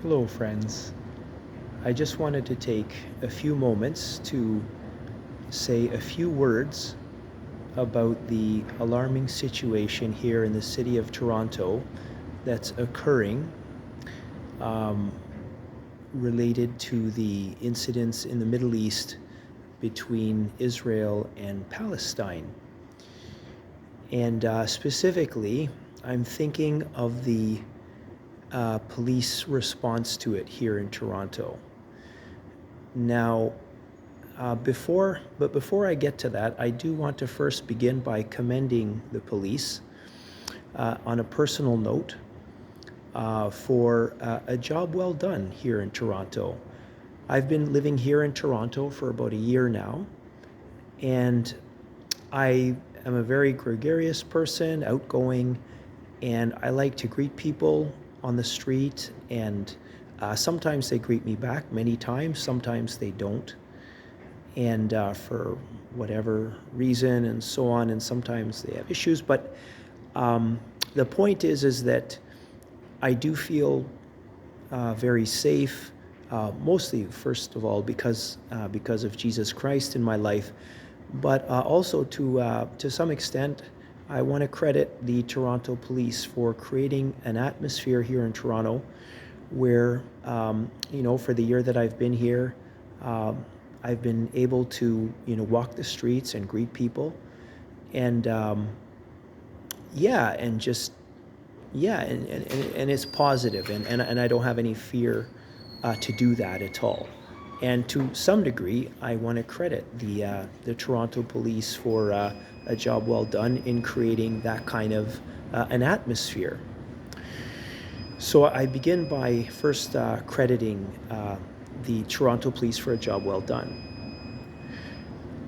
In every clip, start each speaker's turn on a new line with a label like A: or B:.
A: Hello, friends. I just wanted to take a few moments to say a few words about the alarming situation here in the city of Toronto that's occurring um, related to the incidents in the Middle East between Israel and Palestine. And specifically, I'm thinking of the police response to it here in Toronto. Now, before I get to that, I do want to first begin by commending the police on a personal note for a job well done here in Toronto. I've been living here in Toronto for about a year now, and I am a very gregarious person, outgoing, and I like to greet people on the street, and sometimes they greet me back, many times, sometimes they don't. And for whatever reason and so on, and sometimes they have issues. But the point is that I do feel very safe, mostly, first of all, because of Jesus Christ in my life, but also to some extent, I want to credit the Toronto Police for creating an atmosphere here in Toronto where, for the year that I've been here, I've been able to, walk the streets and greet people, and yeah, and just yeah, and it's positive, and I don't have any fear to do that at all. And to some degree, I want to credit the Toronto Police for a job well done in creating that kind of an atmosphere. So I begin by first crediting the Toronto Police for a job well done.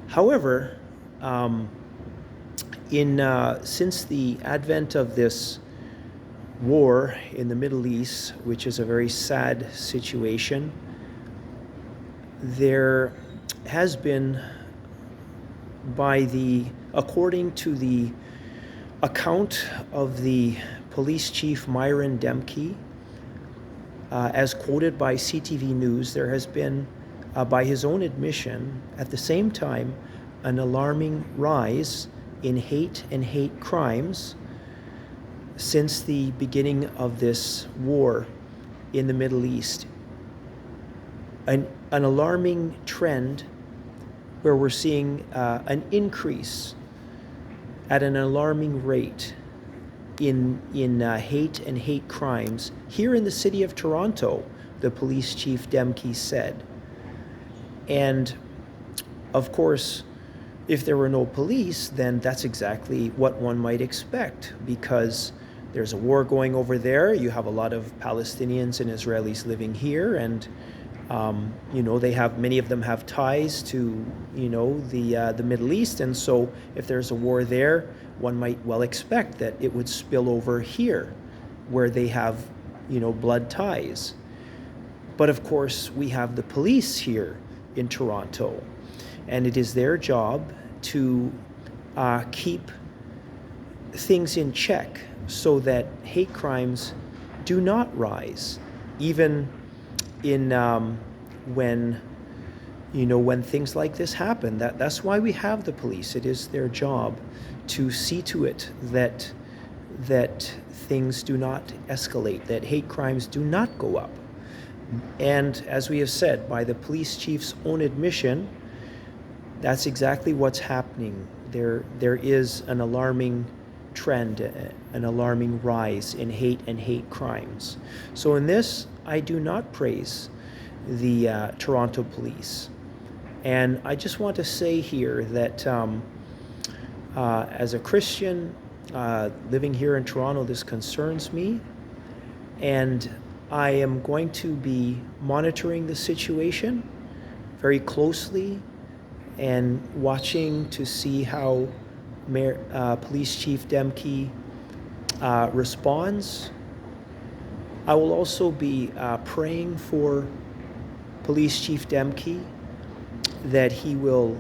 A: However, since the advent of this war in the Middle East, which is a very sad situation, there has been, according to the account of the police chief Myron Demke, as quoted by CTV News, there has been, by his own admission, at the same time, an alarming rise in hate and hate crimes since the beginning of this war in the Middle East. An alarming trend where we're seeing an increase at an alarming rate in hate and hate crimes here in the city of Toronto, the police chief Demke said. And of course, if there were no police, then that's exactly what one might expect, because there's a war going over there. You have a lot of Palestinians and Israelis living here, and many of them have ties to the Middle East, and so if there's a war there, one might well expect that it would spill over here, where they have blood ties. But of course, we have the police here in Toronto, and it is their job to keep things in check so that hate crimes do not rise, even in when things like this happen. That's why we have the police. It is their job to see to it that things do not escalate, that hate crimes do not go up. And as we have said, by the police chief's own admission, that's exactly what's happening. There is an alarming trend, an alarming rise in hate and hate crimes. So in this, I do not praise the Toronto Police. And I just want to say here that as a Christian living here in Toronto, this concerns me, and I am going to be monitoring the situation very closely and watching to see how Police Chief Demke responds. I will also be praying for Police Chief Demke that he will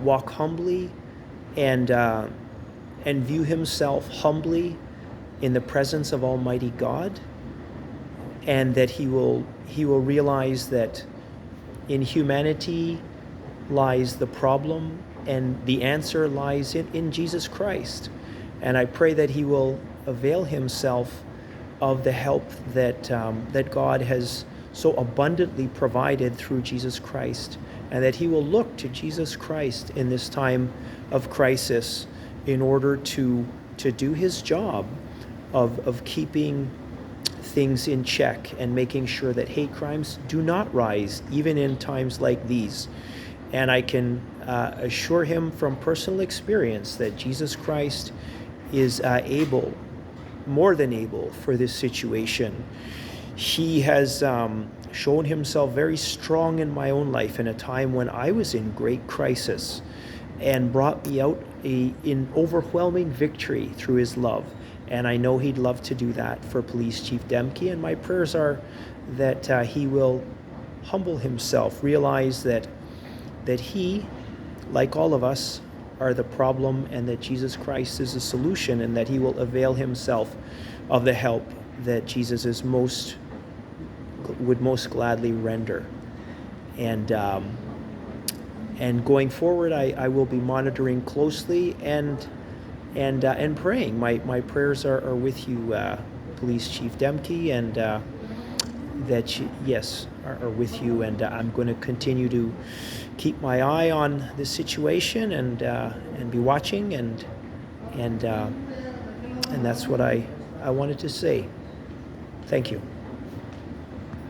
A: walk humbly and view himself humbly in the presence of Almighty God, and that he will realize that in humanity lies the problem and the answer lies in Jesus Christ. And I pray that he will avail himself of the help that that God has so abundantly provided through Jesus Christ, and that he will look to Jesus Christ in this time of crisis in order to do his job of keeping things in check and making sure that hate crimes do not rise even in times like these. And I can assure him from personal experience that Jesus Christ is able, more than able, for this situation. He has shown himself very strong in my own life in a time when I was in great crisis, and brought me out in overwhelming victory through his love. And I know he'd love to do that for Police Chief Demke, and my prayers are that he will humble himself, realize that he, like all of us, are the problem, and that Jesus Christ is the solution, and that he will avail himself of the help that Jesus would most gladly render. And going forward, I will be monitoring closely and praying. My prayers are with you, Police Chief Demke, and that yes, are with you. And I'm going to continue to keep my eye on this situation and be watching, and that's what I wanted to say. Thank you.